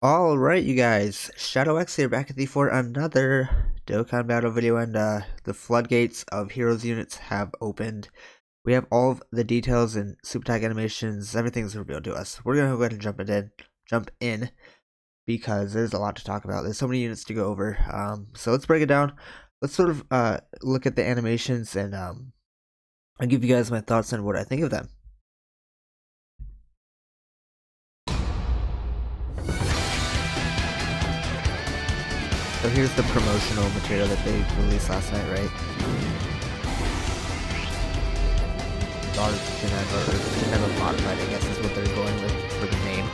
Alright, you guys, Shadow X here back at you for another Dokkan battle video, and the floodgates of heroes units have opened. We have all of the details and super tag animations, everything's revealed to us. We're gonna go ahead and jump in, because there's a lot to talk about. There's so many units to go over. So let's break it down. Let's sort of look at the animations, and I'll give you guys my thoughts on what I think of them. So here's the promotional material that they released last night, right? Geneva modified, I guess is what they're going with for the name.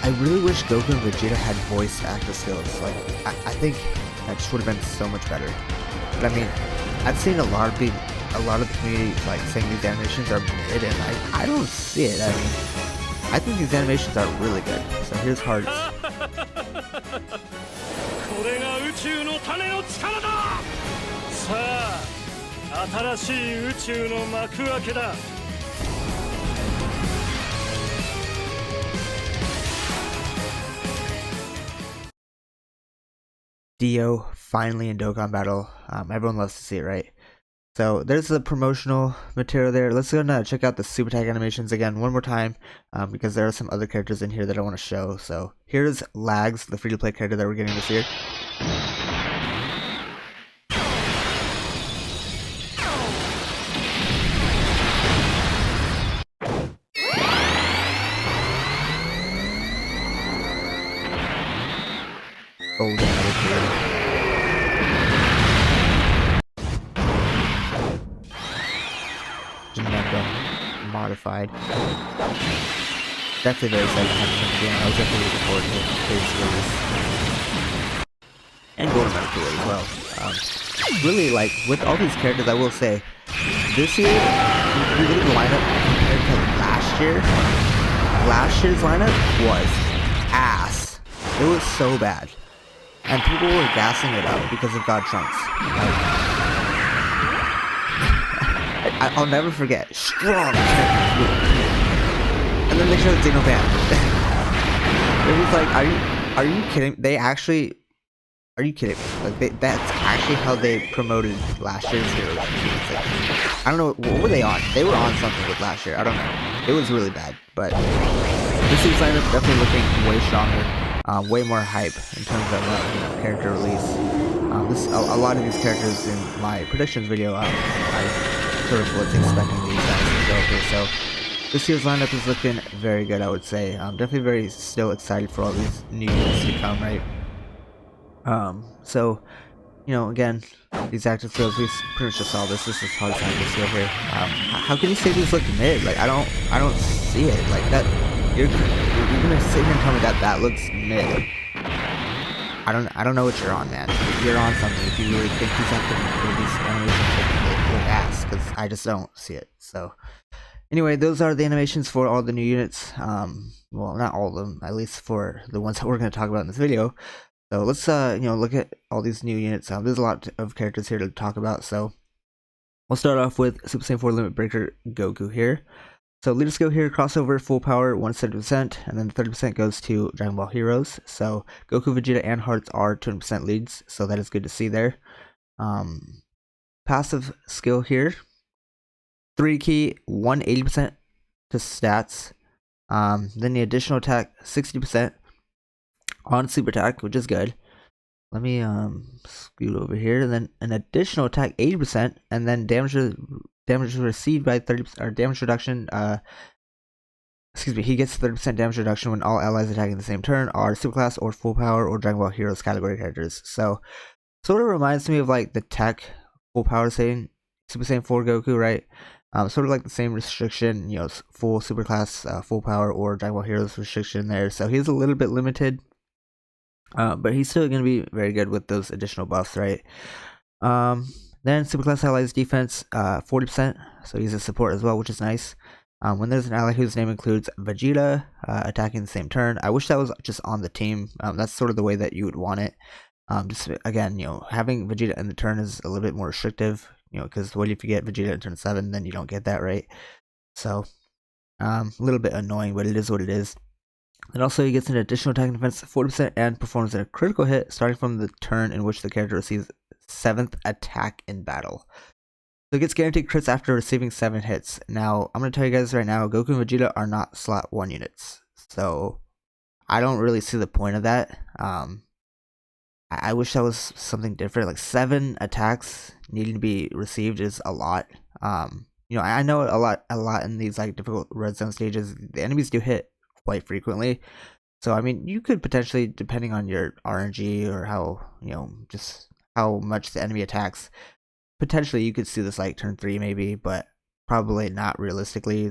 I really wish Goku and Vegeta had voice actor skills. Like, I think that just would have been so much better. But I mean, I've seen a lot of the community like saying these animations are mid, and I don't see it. I mean, I think these animations are really good. So here's Hearts. Dio finally in Dokkan battle. Everyone loves to see it, right? So there's the promotional material there. Let's go and check out the super tag animations again one more time, because there are some other characters in here that I want to show. So here's Lags, the free-to-play character that we're getting this year. Golden modified. Definitely very excited to have him again. I was definitely looking forward to his release. And Golden Medical as well. Really, like, with all these characters, I will say, this year, if you look at the lineup compared to last year's lineup was ass. It was so bad. And people were gassing it up because of God Trunks. I'll never forget. Strong. And then they showed Zeno Band. It was like, are you kidding? They actually, are you kidding me? Like, that's actually how they promoted last year's heroes. Like, I don't know, what were they on? They were on something with last year. I don't know. It was really bad, but this year's lineup definitely looking way stronger, way more hype in terms of character release. A lot of these characters in my predictions video, I sort of was expecting these guys to go through. So this year's lineup is looking very good, I would say. I'm definitely very still excited for all these new units to come, right? So, you know, again, these active fields, we pretty much just saw this. This is hard to find this over. How can you say these look mid? Like, I don't see it. Like that, you're gonna sit here and tell me that looks mid. I don't know what you're on, man. You're on something if you really think these animations look ass, because I just don't see it. So anyway, those are the animations for all the new units. Well, not all of them, at least for the ones that we're going to talk about in this video. So let's look at all these new units. There's a lot of characters here to talk about. So we'll start off with Super Saiyan 4 Limit Breaker Goku here. So leader skill here, crossover, full power, 170%, and then 30% goes to Dragon Ball Heroes. So Goku, Vegeta, and Hearts are 20% leads, so that is good to see there. Passive skill here, 3 key, 180% to stats. Then the additional attack, 60% on super attack, which is good. Let me scoot over here, and then an additional attack, 80%, and then damage received by 30%, or damage reduction. He gets 30% damage reduction when all allies attacking the same turn are superclass or full power or Dragon Ball Heroes category characters. So sort of reminds me of like the tech full power Super Saiyan 4 Goku, right? Sort of like the same restriction, you know, full superclass, full power or Dragon Ball Heroes restriction there. So he's a little bit limited, but he's still going to be very good with those additional buffs, right? Then Superclass Allies defense, 40%, so he's a support as well, which is nice. When there's an ally whose name includes Vegeta attacking the same turn, I wish that was just on the team. That's sort of the way that you would want it. Just again, you know, having Vegeta in the turn is a little bit more restrictive. because what if you get Vegeta in turn 7, then you don't get that, right? So, a little bit annoying, but it is what it is. And also, he gets an additional attack and defense 40% and performs a critical hit starting from the turn in which the character receives 7th attack in battle. So it gets guaranteed crits after receiving 7 hits. Now, I'm going to tell you guys right now, Goku and Vegeta are not slot 1 units. So, I don't really see the point of that. I wish that was something different. Like 7 attacks needing to be received is a lot. I know a lot in these like difficult red zone stages. The enemies do hit quite frequently. So I mean, you could potentially, depending on your RNG or how just how much the enemy attacks, potentially you could see this like turn 3 maybe, but probably not realistically.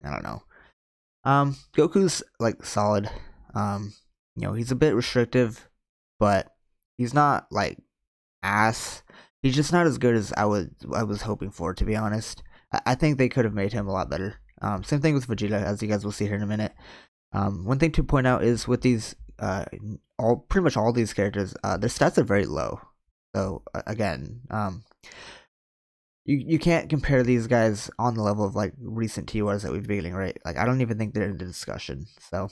I don't know. Goku's like solid. He's a bit restrictive, but he's not like ass. He's just not as good as I was hoping for, to be honest. I think they could have made him a lot better. Same thing with Vegeta, as you guys will see here in a minute. One thing to point out is with these, pretty much all these characters, their stats are very low. So again, you can't compare these guys on the level of like recent TORs that we've been getting, right? Like I don't even think they're in the discussion. So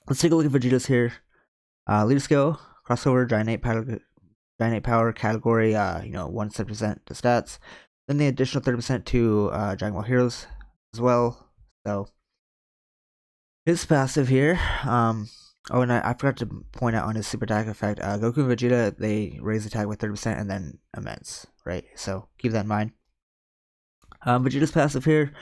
let's take a look at Vegeta's here. Leader skill, crossover, giant power category, 170% to stats. Then the additional 30% to Dragon Ball Heroes as well. So his passive here. Oh, and I forgot to point out on his super attack effect. Goku and Vegeta, they raise attack with 30% and then immense, right? So keep that in mind. Vegeta's passive here,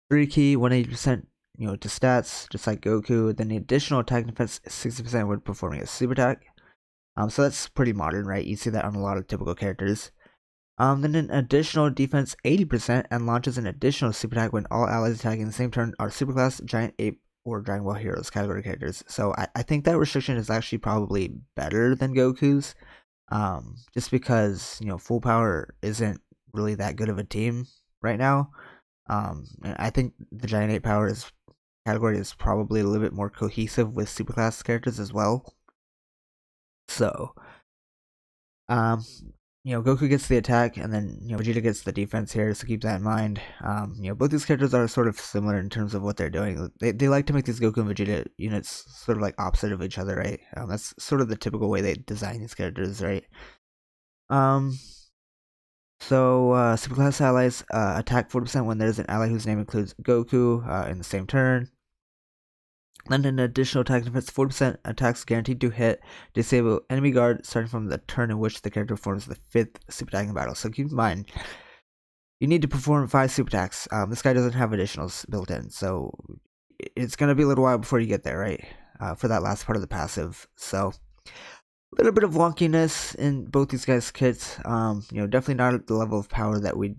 3 key, 180%, to stats, just like Goku. Then the additional attack defense 60% when performing a super attack. So that's pretty modern, right? You see that on a lot of typical characters. Then an additional defense 80% and launches an additional super attack when all allies attacking the same turn are superclass, giant ape, or Dragon Ball Heroes category characters. So I think that restriction is actually probably better than Goku's. Just because, full power isn't really that good of a team right now. And I think the giant ape power category is probably a little bit more cohesive with superclass characters as well. So, Goku gets the attack, and then Vegeta gets the defense here, so keep that in mind. Both these characters are sort of similar in terms of what they're doing. They like to make these Goku and Vegeta units sort of like opposite of each other, right? That's sort of the typical way they design these characters, right? So superclass allies attack 40% when there's an ally whose name includes Goku in the same turn. Then an additional attack defense 40% attacks guaranteed to hit, disable enemy guard starting from the turn in which the character performs the 5th super attack in battle. So keep in mind, you need to perform 5 super attacks. This guy doesn't have additionals built in, so it's going to be a little while before you get there, right? For that last part of the passive. So a little bit of wonkiness in both these guys' kits. Definitely not at the level of power that we'd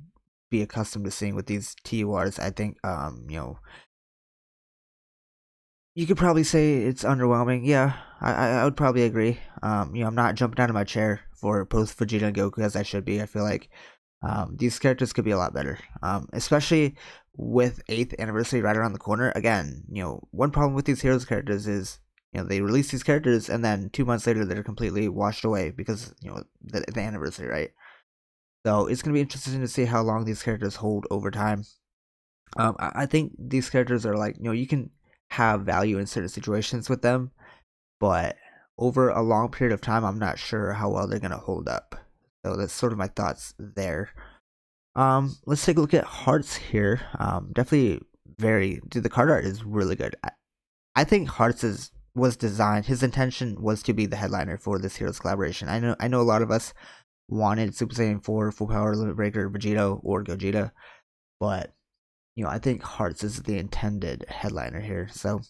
be accustomed to seeing with these TURs. I think, you could probably say it's underwhelming. Yeah, I would probably agree. I'm not jumping out of my chair for both Vegeta and Goku as I should be. I feel like these characters could be a lot better, especially with 8th anniversary right around the corner. Again, one problem with these Heroes characters is they release these characters and then 2 months later they're completely washed away because the anniversary, right? So it's gonna be interesting to see how long these characters hold over time. I think these characters are like you can have value in certain situations with them, but over a long period of time, I'm not sure how well they're gonna hold up. So that's sort of my thoughts there. Let's take a look at Hearts here. Definitely the card art is really good. I think Hearts was designed. His intention was to be the headliner for this Heroes collaboration. I know a lot of us wanted Super Saiyan 4, Full Power, Limit Breaker, Vegeta, or Gogeta, but I think Hearts is the intended headliner here. So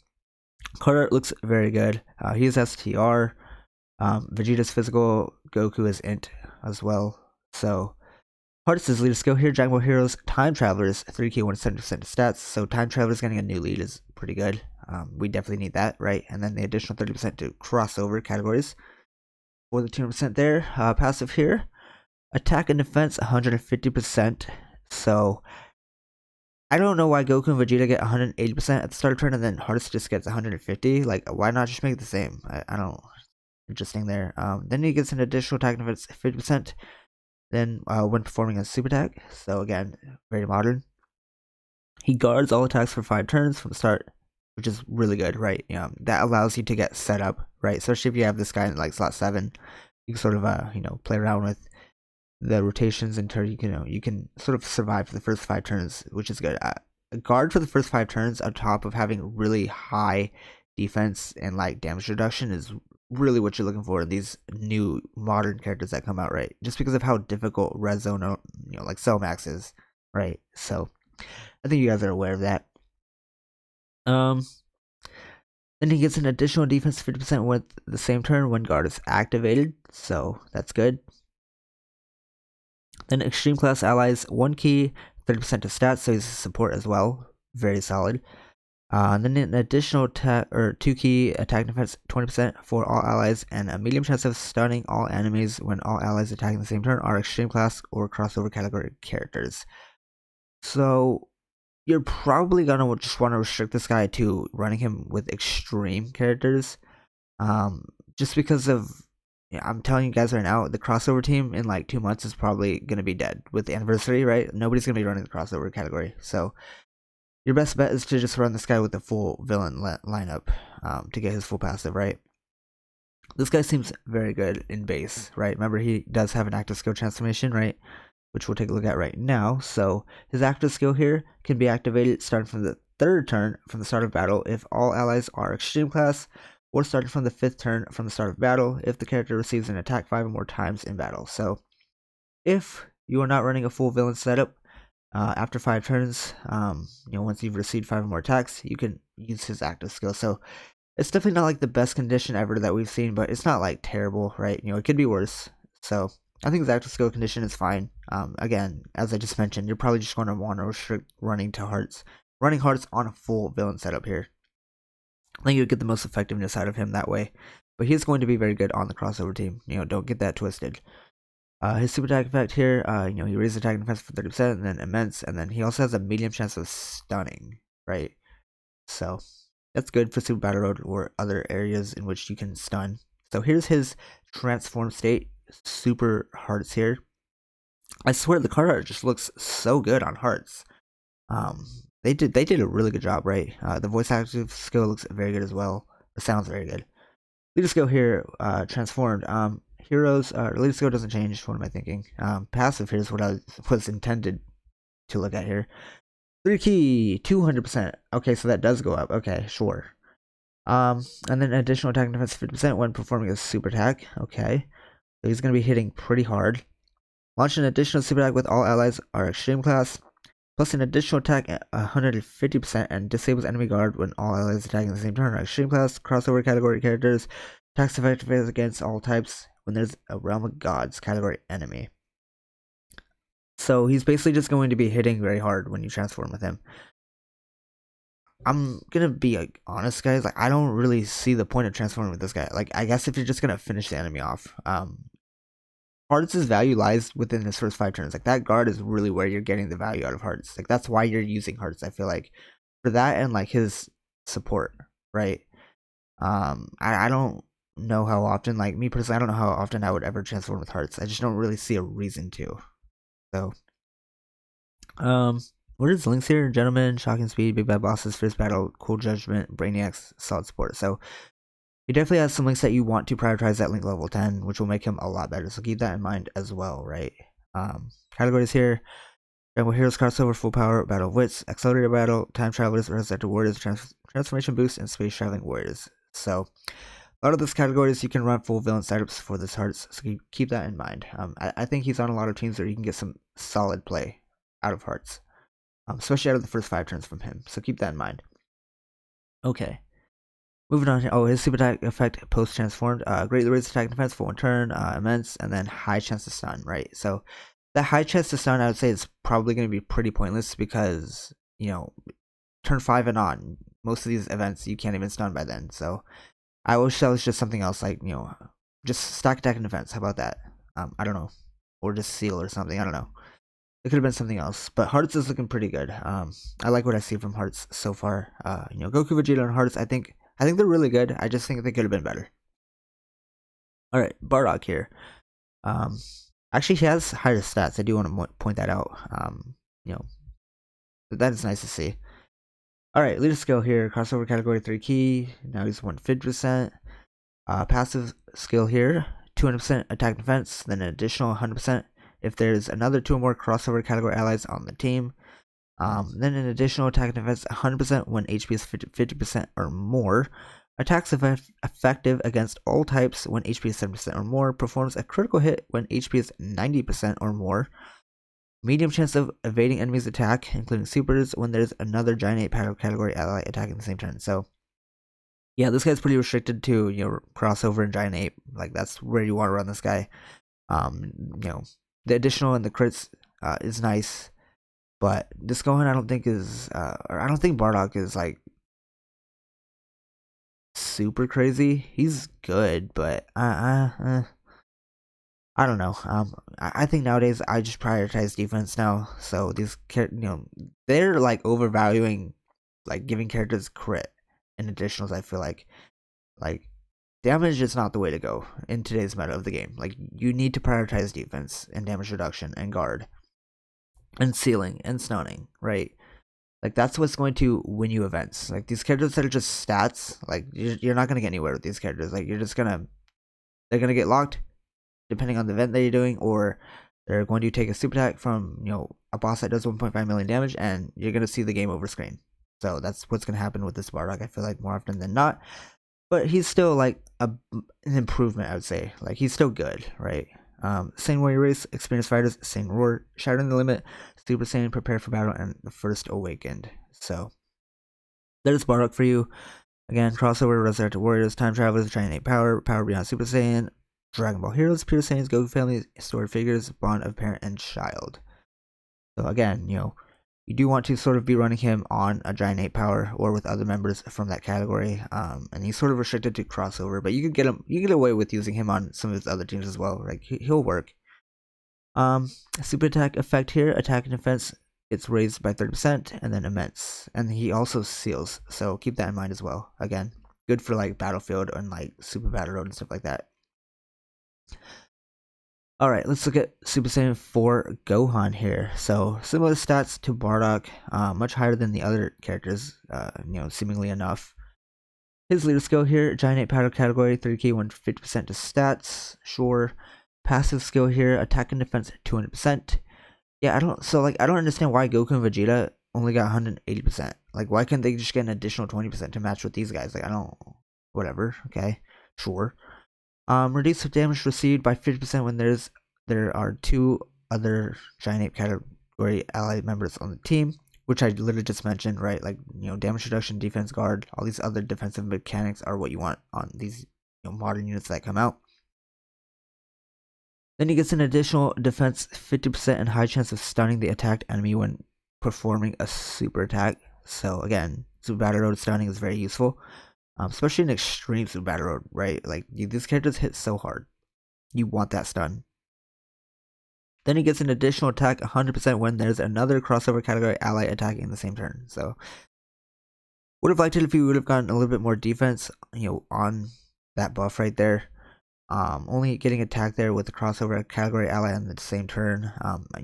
card art looks very good. He is STR. Vegeta's physical, Goku is int as well. So Hearts is leader skill here. Dragon Ball Heroes, Time Travelers, 3k 170% stats. So Time Travelers getting a new lead is pretty good. We definitely need that, right? And then the additional 30% to crossover categories for the 200% there. Passive here, attack and defense 150%. So I don't know why Goku and Vegeta get 180% at the start of turn and then Hearts just gets 150. Like, why not just make it the same? I don't. Interesting there. Then he gets an additional attack defense 50%. Then when performing a super attack, so again, very modern. He guards all attacks for 5 turns from the start, which is really good, right? That allows you to get set up, right? Especially if you have this guy in like slot 7, you can sort of play around with the rotations until you can sort of survive for the first 5 turns, which is good. A guard for the first 5 turns on top of having really high defense and like damage reduction is really what you're looking for in these new modern characters that come out, right? Just because of how difficult red zone, like Cell Max is, right? So I think you guys are aware of that. Then he gets an additional defense 50% with the same turn when guard is activated, so that's good. Then extreme class allies 1 key, 30% to stats, so he's support as well, very solid. And then an additional 2 key attack defense 20% for all allies, and a medium chance of stunning all enemies when all allies attacking the same turn are extreme class or crossover category characters. So you're probably gonna just want to restrict this guy to running him with extreme characters, just because of, I'm telling you guys right now, the crossover team in like 2 months is probably gonna be dead with the anniversary, right? Nobody's gonna be running the crossover category, so your best bet is to just run this guy with the full villain lineup to get his full passive, right? This guy seems very good in base, right? Remember, he does have an active skill transformation, right? Which we'll take a look at right now. So his active skill here can be activated starting from the 3rd turn from the start of battle if all allies are extreme class, or starting from the 5th turn from the start of battle if the character receives an attack 5 or more times in battle. So if you are not running a full villain setup, after 5 turns, once you've received 5 or more attacks, you can use his active skill. So it's definitely not like the best condition ever that we've seen, but it's not like terrible, right? It could be worse. So I think his active skill condition is fine. Again, as I just mentioned, you're probably just going to want to restrict running hearts on a full villain setup here. I think you'll get the most effectiveness out of him that way. But he's going to be very good on the crossover team. Don't get that twisted. His super attack effect here, he raises attack and defense for 30%, and then immense, and then he also has a medium chance of stunning, right? So that's good for Super Battle Road or other areas in which you can stun. So here's his transform state, super hearts here. I swear the card art just looks so good on hearts. They did a really good job, right? The voice active skill looks very good as well. It sounds very good. Leader skill here, transformed. Heroes, leader skill doesn't change. What am I thinking? Passive here's what I was intended to look at here. 3 key, 200%. Okay, so that does go up. Okay, sure. And then additional attack and defense 50% when performing a super attack. Okay, so he's gonna be hitting pretty hard. Launch an additional super attack with all allies are extreme class, plus an additional attack at 150% and disables enemy guard when all allies attacking the same turn are extreme class, crossover category characters. Attacks effective against all types when there's a Realm of Gods category enemy. So he's basically just going to be hitting very hard when you transform with him. I'm gonna be like honest, guys. Like, I don't really see the point of transforming with this guy. Like, I guess if you're just gonna finish the enemy off, Hearts' value lies within his first 5 turns. Like, that guard is really where you're getting the value out of Hearts. Like, that's why you're using Hearts, I feel like, for that and like his support, right? I don't know how often, like me personally, I don't know how often I would ever transform with Hearts. I just don't really see a reason to. So, what is links here? Gentlemen, Shocking Speed, Big Bad Bosses, First Battle, Cool Judgment, Brainiacs, Solid Support. So he definitely has some links that you want to prioritize at link level 10, which will make him a lot better. So keep that in mind as well, right? Categories here. Jungle Heroes Crossover, Full Power, Battle of Wits, Accelerator Battle, Time Travelers, Resurrected Warriors, Transformation Boost, and Space Traveling Warriors. So a lot of those categories you can run full villain setups for this Hearts, so keep that in mind. I think he's on a lot of teams where you can get some solid play out of Hearts. Especially out of the first 5 turns from him. So keep that in mind. Okay. Moving on here. Oh, his super attack effect post transformed. Greatly raised attack and defense for 1 turn. Immense. And then high chance to stun, right? So that high chance to stun, I would say, is probably going to be pretty pointless because, turn 5 and on, most of these events you can't even stun by then. So I wish that was just something else, like, just stack attack and defense. How about that? I don't know. Or just seal or something. I don't know. It could have been something else, but Hearts is looking pretty good. I like what I see from Hearts so far. Goku, Vegeta, and Hearts. I think they're really good. I just think they could have been better. All right, Bardock here. I Actually, he has higher stats. I do want to point that out. You know, that is nice to see. All right, leader skill here. Crossover category 3 key. Now he's 150%. Passive skill here. 200% attack defense. Then an additional 100% if there's another 2 or more crossover category allies on the team. Then an additional attack defense 100% when HP is 50% or more. Attacks effective against all types when HP is 70% or more. Performs a critical hit when HP is 90% or more. Medium chance of evading enemies' attack, including supers, when there's another Giant Ape category ally attacking the same turn. So, yeah, this guy's pretty restricted to, crossover and Giant Ape. Like, that's where you want to run this guy. The additional and the crits is nice. But this Gohan I don't think is, or I don't think Bardock is like super crazy. He's good, but I don't know. I think nowadays I just prioritize defense now. So these they're like overvaluing, like giving characters crit and additionals. I feel like damage is not the way to go in today's meta of the game. Like you need to prioritize defense and damage reduction and guard. And sealing and stunning, right? Like that's what's going to win you events. Like these characters that are just stats, like you're not gonna get anywhere with these characters. Like they're gonna get locked depending on the event that you're doing, or they're going to take a super attack from a boss that does 1.5 million damage, and you're gonna see the game over screen. So that's what's gonna happen with this Bardock. I feel like more often than not, but he's still like an improvement. I would say like he's still good, right? Saiyan Warrior Race, Experienced Fighters, Saiyan Roar, Shattering the Limit, Super Saiyan, Prepare for Battle, and the First Awakened. So, that is Bardock for you. Again, Crossover, Resurrected Warriors, Time Travelers, Giant Ape Power, Power Beyond Super Saiyan, Dragon Ball Heroes, Pure Saiyans, Goku Family, Story Figures, Bond of Parent and Child. So again, you do want to sort of be running him on a Giant Ape Power or with other members from that category. And he's sort of restricted to crossover, but you get away with using him on some of his other teams as well. Like he'll work. Super attack effect here, attack and defense gets raised by 30% and then immense. And he also seals, so keep that in mind as well. Again, good for like Battlefield and like Super Battle Road and stuff like that. Alright, let's look at Super Saiyan 4 Gohan here. So, similar stats to Bardock, much higher than the other characters, seemingly enough. His leader skill here, Giant Ape Powder category, 30k, 150% to stats, sure. Passive skill here, attack and defense, 200%. Yeah, I don't understand why Goku and Vegeta only got 180%. Like, why can't they just get an additional 20% to match with these guys? Like, whatever, okay, sure. Reduce damage received by 50% when there are 2 other Giant Ape category ally members on the team, which I literally just mentioned, right? Like, damage reduction, defense, guard, all these other defensive mechanics are what you want on these modern units that come out. Then he gets an additional defense 50% and high chance of stunning the attacked enemy when performing a super attack. So again, Super Battle Road stunning is very useful. Especially in extreme Super Battle Road, right? Like, these characters hit so hard. You want that stun. Then he gets an additional attack 100% when there's another crossover category ally attacking in the same turn. So, would have liked it if he would have gotten a little bit more defense, on that buff right there. Only getting attacked there with the crossover category ally on the same turn.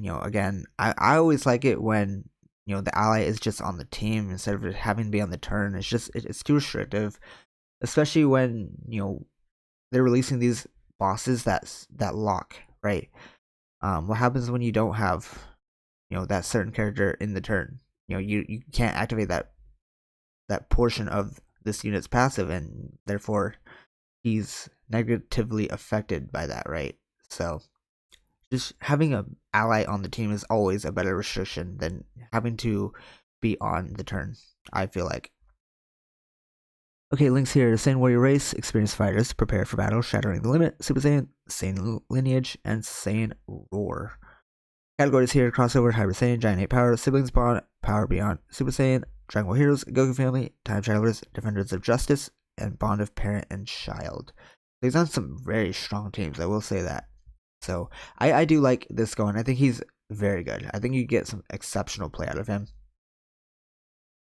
Again, I always like it when the ally is just on the team instead of having to be on the turn. It's too restrictive, especially when they're releasing these bosses that lock, right? What happens when you don't have that certain character in the turn? You can't activate that portion of this unit's passive, and therefore he's negatively affected by that, right? So just having an ally on the team is always a better restriction than having to be on the turn, I feel like. Okay, links here: Saiyan Warrior Race, Experienced Fighters, Prepare for Battle, Shattering the Limit, Super Saiyan, Saiyan Lineage, and Saiyan Roar. Categories here: Crossover, Hyper Saiyan, Giant Ape Power, Siblings Bond, Power Beyond, Super Saiyan, Dragon Ball Heroes, Goku Family, Time Travelers, Defenders of Justice, and Bond of Parent and Child. He's on some very strong teams, I will say that. So I do like this going. I think he's very good. I think you get some exceptional play out of him.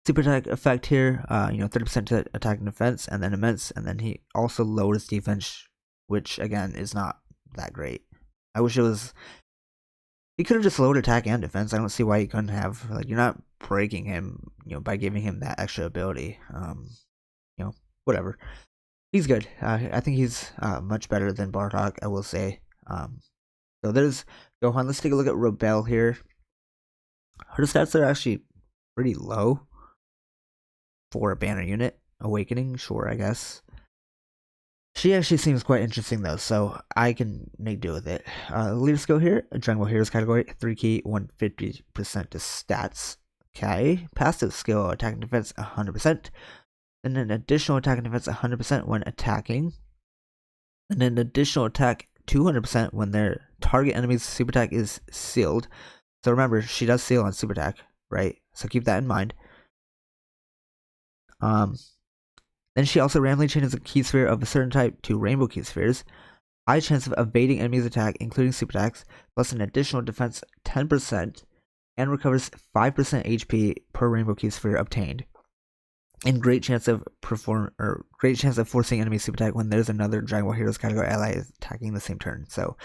Super attack effect here, 30% to attack and defense, and then immense, and then he also lowers defense, which again is not that great. I wish it was. He could have just lowered attack and defense. I don't see why he couldn't have. Like, you're not breaking him, by giving him that extra ability. Whatever. He's good. I think he's much better than Bardock, I will say. So there's Gohan. Let's take a look at Rebel here. Her stats are actually pretty low for a banner unit. Awakening, sure, I guess. She actually seems quite interesting though, so I can make do with it. Leaders go here. Jungle Heroes category, 3 key, 150% to stats. Okay. Passive skill, attack and defense 100%. And an additional attack and defense 100% when attacking. And an additional attack 200% when their target enemy's super attack is sealed. So remember, she does seal on super attack, right? So keep that in mind. Then she also randomly changes a key sphere of a certain type to rainbow key spheres. High chance of evading enemies' attack, including super attacks, plus an additional defense 10%, and recovers 5% HP per rainbow key sphere obtained. And great chance of forcing enemy super attack when there's another Dragon Ball Heroes category ally attacking the same turn. So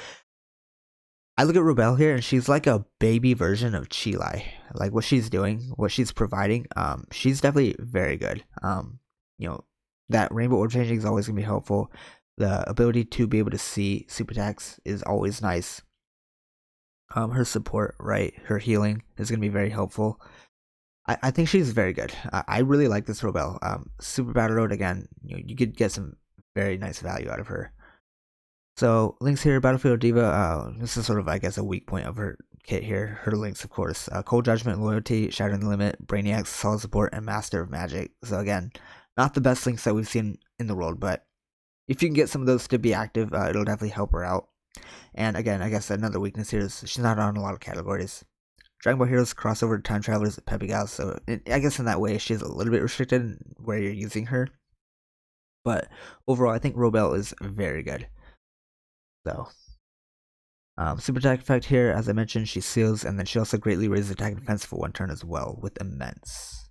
I look at Rebel here, and she's like a baby version of Chilai. Like what she's doing, what she's providing, she's definitely very good. That rainbow orb changing is always gonna be helpful. The ability to be able to see super attacks is always nice. Her support, right? Her healing is gonna be very helpful. I think she's very good. I really like this Rebel. Super Battle Road again. You could get some very nice value out of her. So links here, Battlefield Diva. This is sort of, I guess, a weak point of her kit here. Her links, of course: Cold Judgment, Loyalty, Shattering the Limit, Brainiac, Solid Support, and Master of Magic. So again, not the best links that we've seen in the world, but if you can get some of those to be active, it'll definitely help her out. And again, I guess another weakness here is she's not on a lot of categories. Dragon Ball Heroes crossover Time Travelers Peppy Gals, so I guess in that way she's a little bit restricted in where you're using her. But overall, I think Rebel is very good. So, super attack effect here, as I mentioned, she seals, and then she also greatly raises attack and defense for 1 turn as well with Immense.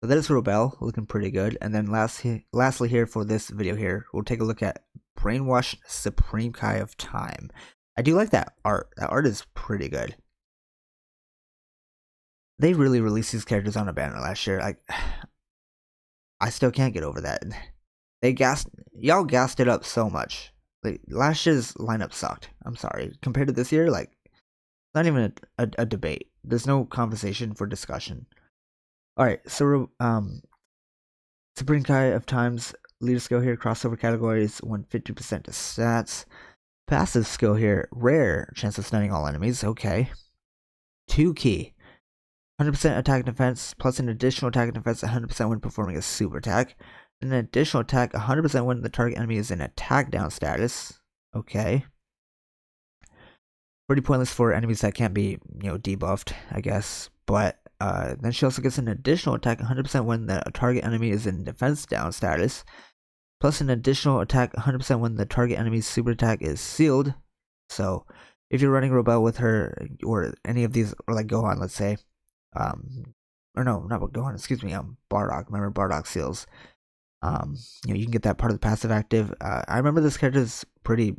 So that is Rebel, looking pretty good. And then lastly here for this video here, we'll take a look at Brainwashed Supreme Kai of Time. I do like that art. That art is pretty good. They really released these characters on a banner last year. I still can't get over that. Y'all gassed it up so much. Like, last year's lineup sucked. I'm sorry. Compared to this year, like, not even a debate. There's no conversation for discussion. Alright, so Supreme Kai of Time's leader skill here, crossover categories, 150% to stats. Passive skill here, rare chance of stunning all enemies, okay. 2 key. 100% attack and defense, plus an additional attack and defense 100% when performing a super attack. And an additional attack 100% when the target enemy is in attack down status. Okay. Pretty pointless for enemies that can't be, debuffed, I guess. But then she also gets an additional attack 100% when the target enemy is in defense down status. Plus an additional attack 100% when the target enemy's super attack is sealed. So if you're running Rebel with her, or any of these, or like Gohan, let's say, or no, not Gohan, excuse me, Bardock. Remember Bardock seals. You can get that part of the passive active. I remember this character is pretty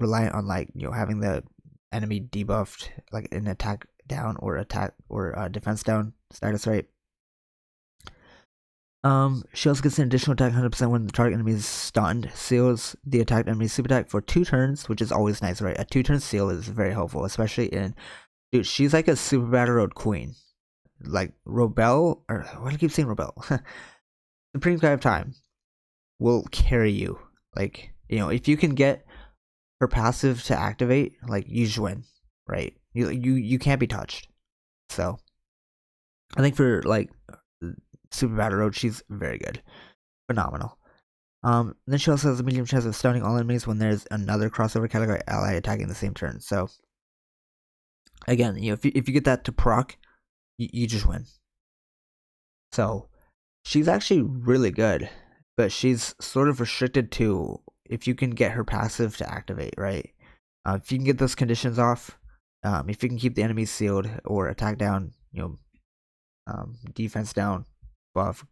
reliant on having the enemy debuffed, like in attack down or defense down status, right? She also gets an additional attack 100% when the target enemy is stunned. Seals the attacked enemy's super attack for 2 turns, which is always nice, right? A 2-turn seal is very helpful, especially in, dude, she's like a Super Battle Road queen. Like Rebel, or why do I keep saying Rebel? Supreme Kai of Time will carry you. Like, if you can get her passive to activate, like, you just win, right? You can't be touched. So I think for like Super Battle Road, she's very good. Phenomenal. Then she also has a medium chance of stunning all enemies when there's another crossover category ally attacking the same turn. So again, if you get that to proc, you just win. So she's actually really good, but she's sort of restricted to if you can get her passive to activate, right? If you can get those conditions off, if you can keep the enemies sealed or attack down, defense down, buff,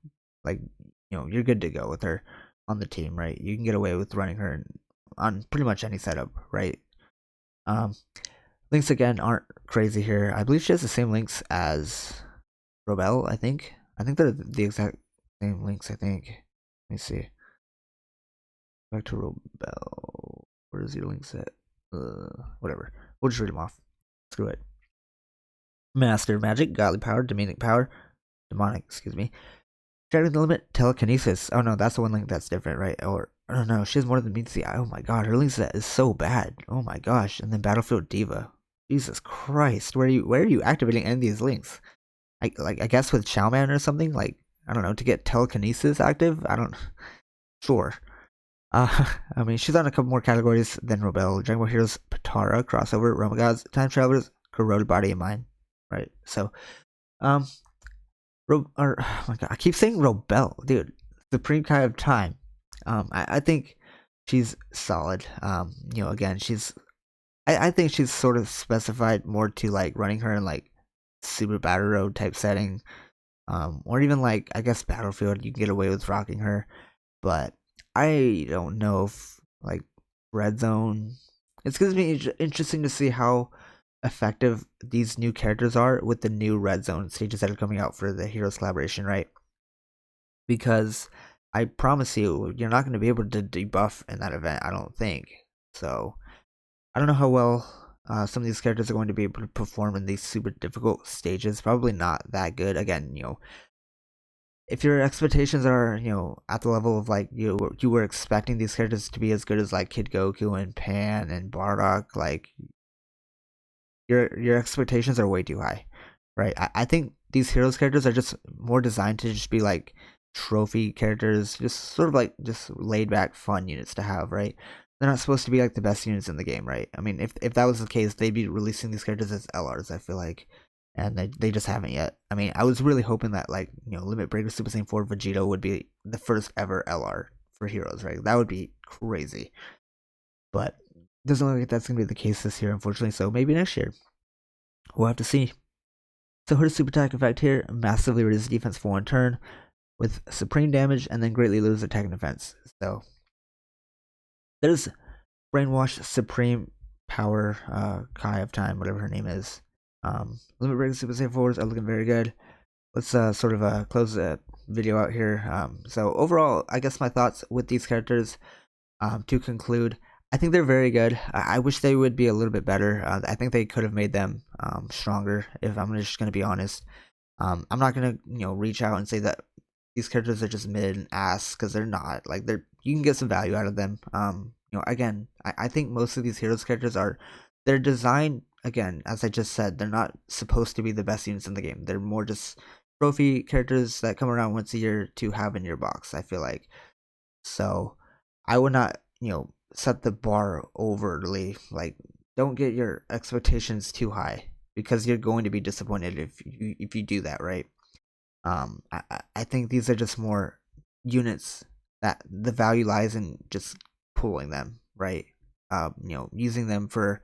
you're good to go with her on the team, right? You can get away with running her on pretty much any setup, right? Links again aren't crazy here. I believe she has the same links as Robel, I think. I think they're the exact same links, I think. Let me see. Back to Robel. Where is your link set? Whatever. We'll just read them off. Screw it. Master Magic, Godly Power, Demonic, excuse me. Dragging the Limit, Telekinesis. Oh no, that's the one link that's different, right? Or, I don't know, she has more than meets the eye. Oh my god, her link set is so bad. Oh my gosh. And then Battlefield Diva. Jesus Christ, where are you activating any of these links? I guess with Chowman or something, like, I don't know, to get telekinesis active. Sure. I mean, she's on a couple more categories than Robel. Dragon Ball Heroes, Patara, Crossover, Realm of Gods, Time Travelers, Corroded Body and Mind. Right. So, oh my god, I keep saying Robel, dude. Supreme Kai of Time. I think she's solid. Again, I think she's sort of specified more to like running her in like Super Battle Road type setting, or even like I guess Battlefield. You can get away with rocking her, but I don't know if like Red Zone. It's gonna be interesting to see how effective these new characters are with the new Red Zone stages that are coming out for the Heroes collaboration, right? Because I promise you're not going to be able to debuff in that event. I don't think so. I don't know how well some of these characters are going to be able to perform in these super difficult stages. Probably not that good. Again, if your expectations are, at the level of like you were expecting these characters to be as good as like Kid Goku and Pan and Bardock, like your expectations are way too high, right? I think these Heroes characters are just more designed to just be like trophy characters, just sort of like just laid back fun units to have, right? They're not supposed to be like the best units in the game, right? I mean, if that was the case, they'd be releasing these characters as LRs, I feel like, and they just haven't yet. I mean, I was really hoping that like Limit Breaker Super Saiyan 4 Vegito would be the first ever LR for Heroes, right? That would be crazy, but doesn't look like that's gonna be the case this year, unfortunately. So maybe next year, we'll have to see. So her super attack effect here massively reduces defense for one turn with supreme damage, and then greatly lose attack and defense. So there's Brainwash Supreme Power Kai of Time, whatever her name is. Limit Breaker Super Saiyan 4s are looking very good. Let's sort of close the video out here. So overall, I guess my thoughts with these characters, to conclude, I think they're very good. I wish they would be a little bit better. I think they could have made them stronger, if I'm just going to be honest. I'm not going to reach out and say that these characters are just mid and ass, because they're not. Like, you can get some value out of them. Again, I think most of these Heroes characters they're designed, again, as I just said, they're not supposed to be the best units in the game. They're more just trophy characters that come around once a year to have in your box, I feel like. So I would not, set the bar overly. Like, don't get your expectations too high, because you're going to be disappointed if you do that, right? I think these are just more units that the value lies in just pulling them, right? Using them for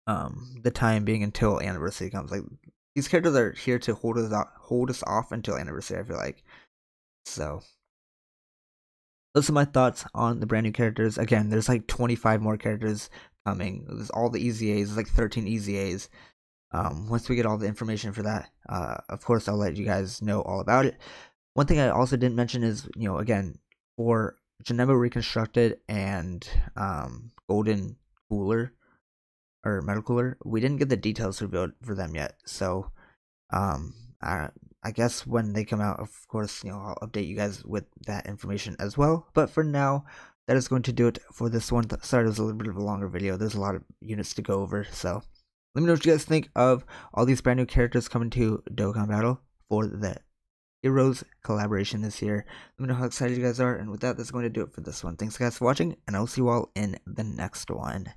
the time being until anniversary comes. Like, these characters are here to hold us off until anniversary, I feel like. So those are my thoughts on the brand new characters. Again, there's like 25 more characters coming. There's all the EZAs. There's like 13 EZAs. Once we get all the information for that, of course, I'll let you guys know all about it. One thing I also didn't mention is, again, for Janemba Reconstructed and Golden Cooler, or Metal Cooler, we didn't get the details revealed for them yet. So, I guess when they come out, of course, I'll update you guys with that information as well. But for now, that is going to do it for this one. Sorry, it was a little bit of a longer video. There's a lot of units to go over, so let me know what you guys think of all these brand new characters coming to Dokkan Battle for the Heroes collaboration this year. Let me know how excited you guys are. And with that, that's going to do it for this one. Thanks guys for watching, and I'll see you all in the next one.